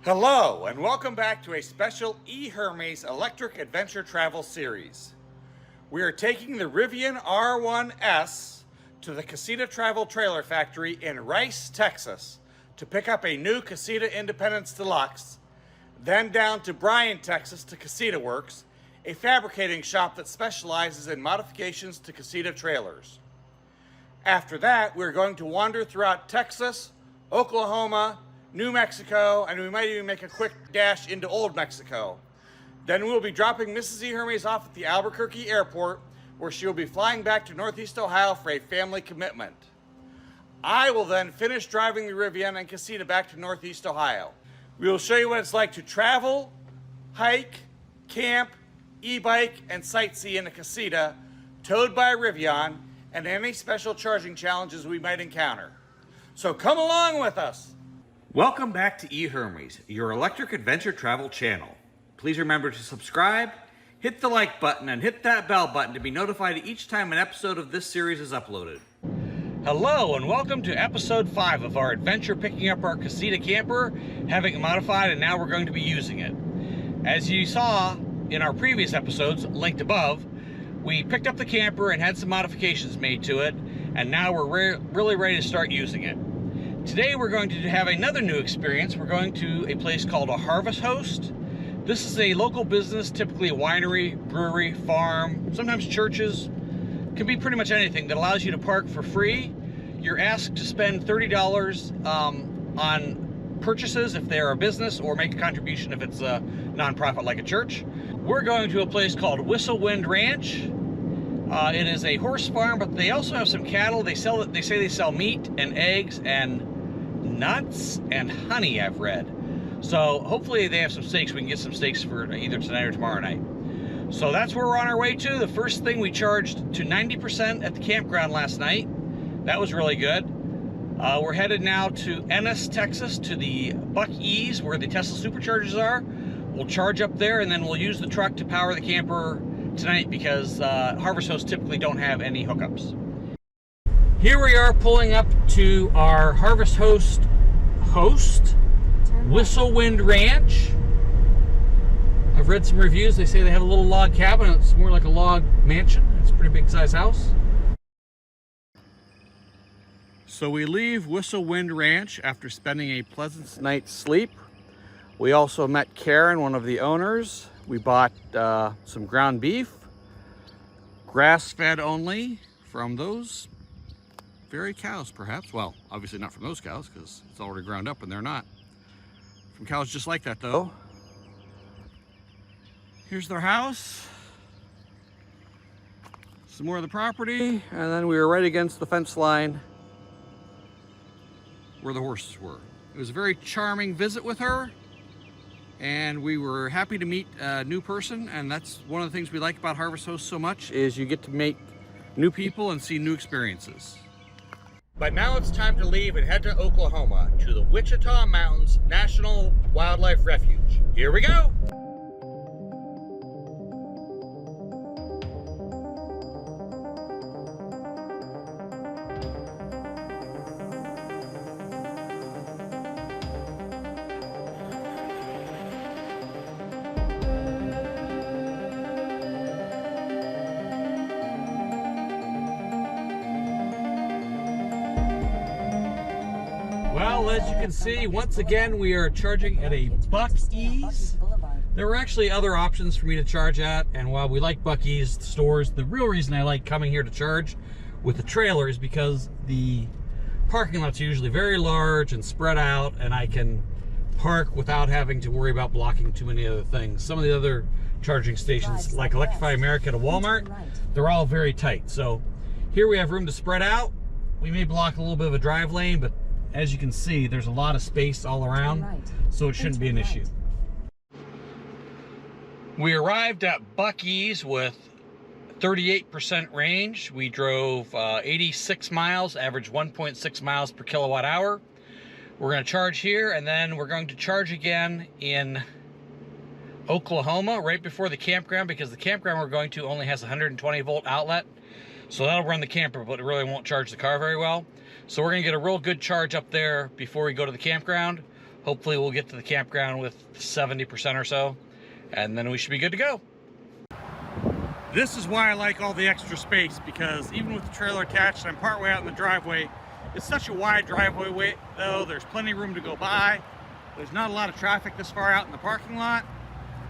Hello, and welcome back to a special E-Hermes electric adventure travel series. We are taking the Rivian R1S to the Casita Travel Trailer Factory in Rice, Texas, to pick up a new Casita Independence Deluxe, then down to Bryan, Texas to Casita Works, a fabricating shop that specializes in modifications to Casita trailers. After that, we're going to wander throughout Texas, Oklahoma, New Mexico, and we might even make a quick dash into Old Mexico. Then we'll be dropping Mrs. E-Hermes off at the Albuquerque airport, where she will be flying back to Northeast Ohio for a family commitment. I will then finish driving the Rivian and Casita back to Northeast Ohio. We will show you what it's like to travel, hike, camp, e-bike, and sightsee in a Casita, towed by a Rivian, and any special charging challenges we might encounter. So come along with us. Welcome back to E-Hermes, your electric adventure travel channel. Please remember to subscribe, hit the like button, and hit that bell button to be notified each time an episode of this series is uploaded. Hello, and welcome to episode 5 of our adventure picking up our Casita camper, having it modified, and now we're going to be using it. As you saw in our previous episodes, linked above, we picked up the camper and had some modifications made to it, and now we're really ready to start using it. Today we're going to have another new experience. We're going to a place called a Harvest Host. This is a local business, typically a winery, brewery, farm, sometimes churches. Can be pretty much anything that allows you to park for free. You're asked to spend $30 on purchases if they're a business, or make a contribution if it's a nonprofit like a church. We're going to a place called Whistlewind Ranch. It is a horse farm, but they also have some cattle. They say they sell meat and eggs and nuts and honey, I've read. So hopefully they have some steaks. We can get some steaks for either tonight or tomorrow night. So that's where we're on our way to. The first thing, we charged to 90% at the campground last night. That was really good. We're headed now to Ennis, Texas, to the Buc-ee's where the Tesla superchargers are. We'll charge up there, and then we'll use the truck to power the camper tonight because Harvest Hosts typically don't have any hookups. Here we are pulling up to our Harvest Host Whistlewind Ranch. I've read some reviews. They say they have a little log cabin. It's more like a log mansion. It's a pretty big size house. So we leave Whistlewind Ranch after spending a pleasant night's sleep. We also met Karen, one of the owners. We bought some ground beef, grass-fed only, from those very cows, perhaps. Well, obviously not from those cows, because it's already ground up and they're not. From cows just like that, though. Here's their house. Some more of the property, and then we were right against the fence line where the horses were. It was a very charming visit with her, and we were happy to meet a new person, and that's one of the things we like about Harvest Host so much, is you get to meet new people and see new experiences. But now it's time to leave and head to Oklahoma, to the Wichita Mountains National Wildlife Refuge. Here we go! Well, as you can see, once again, we are charging at a Buc-ee's. There were actually other options for me to charge at, and while we like Buc-ee's stores, the real reason I like coming here to charge with the trailer is because the parking lots are usually very large and spread out, and I can park without having to worry about blocking too many other things. Some of the other charging stations, like Electrify America to Walmart, they're all very tight. So here we have room to spread out. We may block a little bit of a drive lane, but as you can see, there's a lot of space all around, so it shouldn't be an issue. We arrived at Buc-ee's with 38% range. We drove 86 miles, average 1.6 miles per kilowatt hour. We're going to charge here, and then we're going to charge again in Oklahoma right before the campground, because the campground we're going to only has a 120 volt outlet. So that'll run the camper, but it really won't charge the car very well. So we're gonna get a real good charge up there before we go to the campground. Hopefully we'll get to the campground with 70% or so, and then we should be good to go. This is why I like all the extra space, because even with the trailer attached, I'm partway out in the driveway. It's such a wide driveway though, there's plenty of room to go by. There's not a lot of traffic this far out in the parking lot.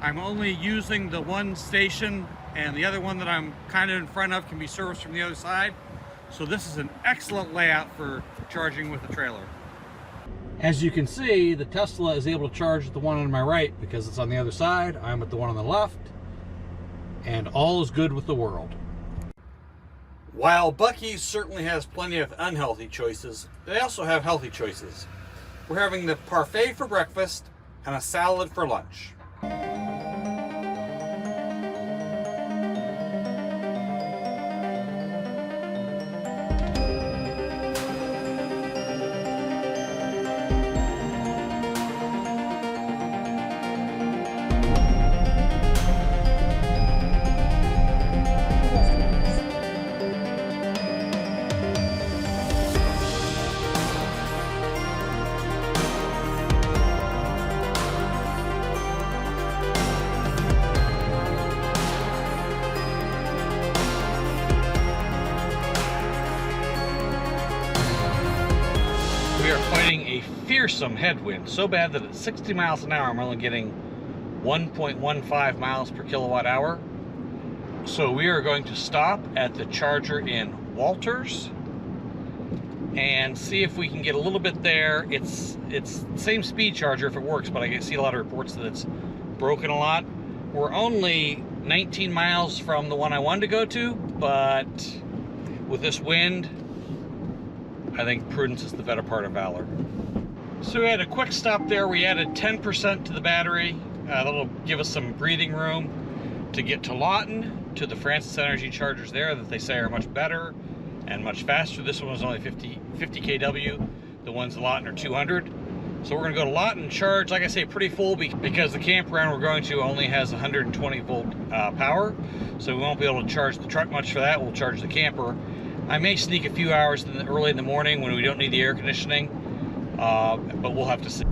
I'm only using the one station, and the other one that I'm kind of in front of can be serviced from the other side. So this is an excellent layout for charging with the trailer. As you can see, the Tesla is able to charge at the one on my right because it's on the other side. I'm at the one on the left, and all is good with the world. While Buc-ee's certainly has plenty of unhealthy choices, they also have healthy choices. We're having the parfait for breakfast and a salad for lunch. We are fighting a fearsome headwind, so bad that at 60 miles an hour I'm only getting 1.15 miles per kilowatt hour. So we are going to stop at the charger in Walters and see if we can get a little bit there. It's the same speed charger if it works, but I see a lot of reports that it's broken a lot. We're only 19 miles from the one I wanted to go to, but with this wind, I think prudence is the better part of valor. So we had a quick stop there. We added 10% to the battery. That'll give us some breathing room to get to Lawton, to the Francis Energy chargers there that they say are much better and much faster. This one was only 50 kW. The ones in Lawton are 200. So we're gonna go to Lawton, charge, like I say, pretty full because the campground we're going to only has 120 volt power. So we won't be able to charge the truck much for that. We'll charge the camper. I may sneak a few hours early in the morning when we don't need the air conditioning, but we'll have to see.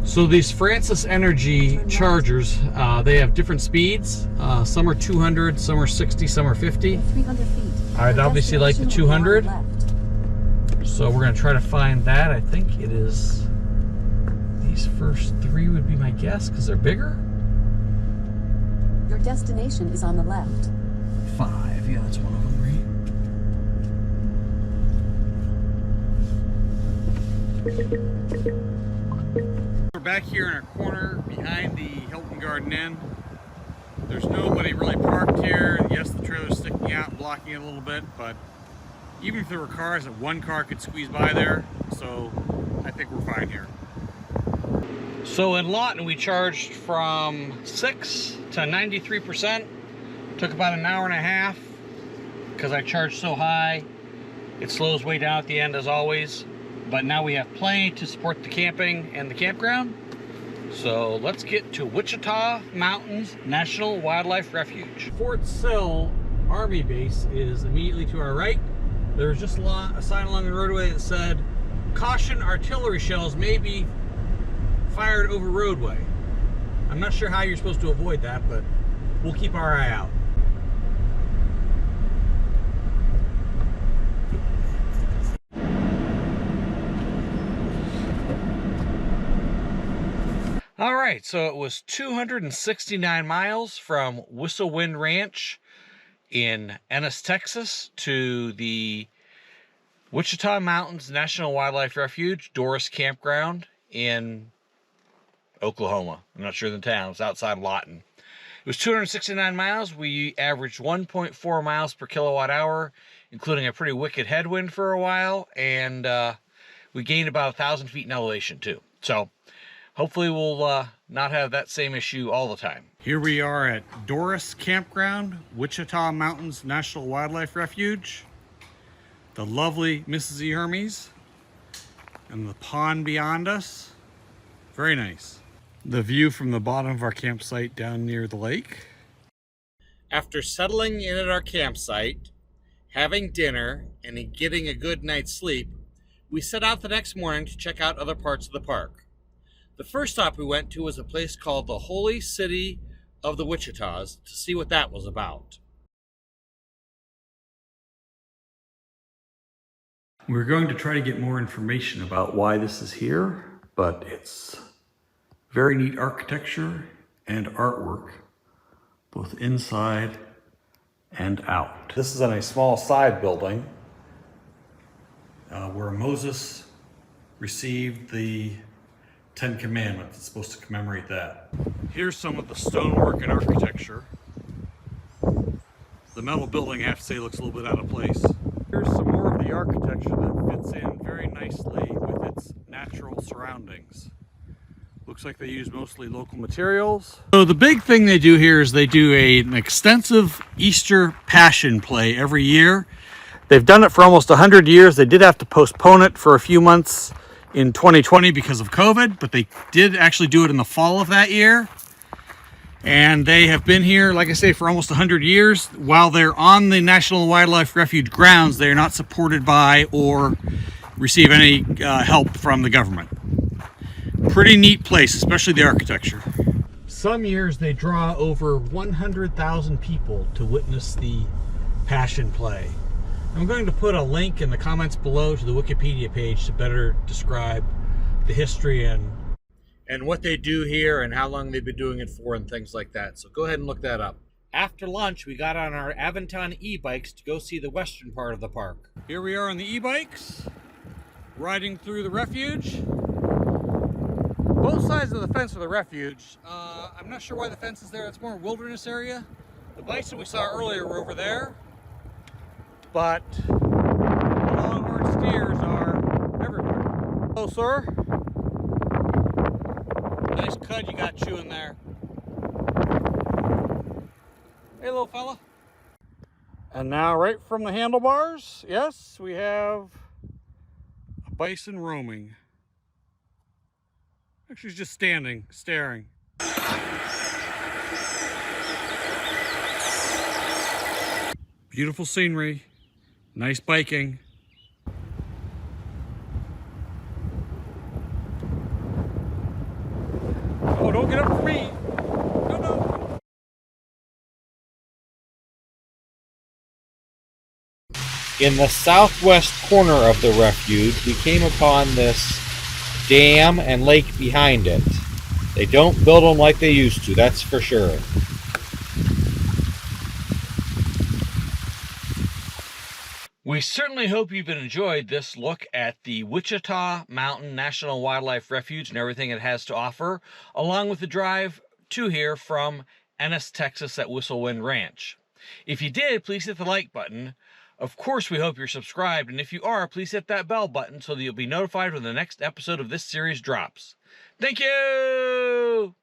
So these Francis Energy chargers, they have different speeds. Some are 200, some are 60, some are 50. 300 feet. I'd obviously like the 200. So we're gonna try to find that. I think it is, these first three would be my guess because they're bigger. Your destination is on the left. 5, yeah, that's one of them, right? We're back here in our corner behind the Hilton Garden Inn. There's nobody really parked here. Yes, the trailer's sticking out and blocking it a little bit, but even if there were cars, one car could squeeze by there, so I think we're fine here. So in Lawton, we charged from 6 to 93%. Took about an hour and a half because I charged so high. It slows way down at the end as always. But now we have plenty to support the camping and the campground. So let's get to Wichita Mountains National Wildlife Refuge. Fort Sill Army Base is immediately to our right. There was just a sign along the roadway that said, "Caution, artillery shells may be fired over roadway." I'm not sure how you're supposed to avoid that, but we'll keep our eye out. All right, so it was 269 miles from Whistlewind Ranch in Ennis, Texas to the Wichita Mountains National Wildlife Refuge, Doris Campground in Oklahoma. I'm not sure the town. It's outside Lawton. It was 269 miles. We averaged 1.4 miles per kilowatt hour, including a pretty wicked headwind for a while, and we gained about 1,000 feet in elevation too. So hopefully we'll not have that same issue all the time. Here we are at Doris Campground, Wichita Mountains National Wildlife Refuge. The lovely Mrs. E-Hermes and the pond beyond us. Very nice. The view from the bottom of our campsite down near the lake. After settling in at our campsite, having dinner, and getting a good night's sleep, we set out the next morning to check out other parts of the park. The first stop we went to was a place called the Holy City of the Wichitas to see what that was about. We're going to try to get more information about why this is here, but it's very neat architecture and artwork, both inside and out. This is in a small side building where Moses received the 10 Commandments. It's supposed to commemorate that. Here's some of the stonework and architecture. The metal building, I have to say, looks a little bit out of place. Here's some more of the architecture that fits in very nicely with its natural surroundings. Looks like they use mostly local materials. So the big thing they do here is they do an extensive Easter Passion play every year. They've done it for almost 100 years. They did have to postpone it for a few months in 2020 because of COVID, but they did actually do it in the fall of that year. And they have been here, like I say, for almost 100 years. While they're on the National Wildlife Refuge grounds, they are not supported by or receive any help from the government. Pretty neat place, especially the architecture. Some years they draw over 100,000 people to witness the Passion Play. I'm going to put a link in the comments below to the Wikipedia page to better describe the history and what they do here and how long they've been doing it for and things like that. So go ahead and look that up. After lunch, we got on our Aventon e-bikes to go see the western part of the park. Here we are on the e-bikes, riding through the refuge. Both sides of the fence of the refuge. I'm not sure why the fence is there. It's more a wilderness area. The bison we saw earlier were over there. But the longhorn steers are everywhere. Hello, sir. Nice cud you got chewing there. Hey, little fella. And now, right from the handlebars, yes, we have a bison roaming. Actually, he's just standing, staring. Beautiful scenery, nice biking. Oh, don't get up for me. No, no. In the southwest corner of the refuge, we came upon this dam and lake behind it. They don't build them like they used to, that's for sure. We certainly hope you've enjoyed this look at the Wichita Mountain National Wildlife Refuge and everything it has to offer, along with the drive to here from Ennis, Texas at Whistlewind Ranch. If you did, please hit the like button. Of course, we hope you're subscribed, and if you are, please hit that bell button so that you'll be notified when the next episode of this series drops. Thank you!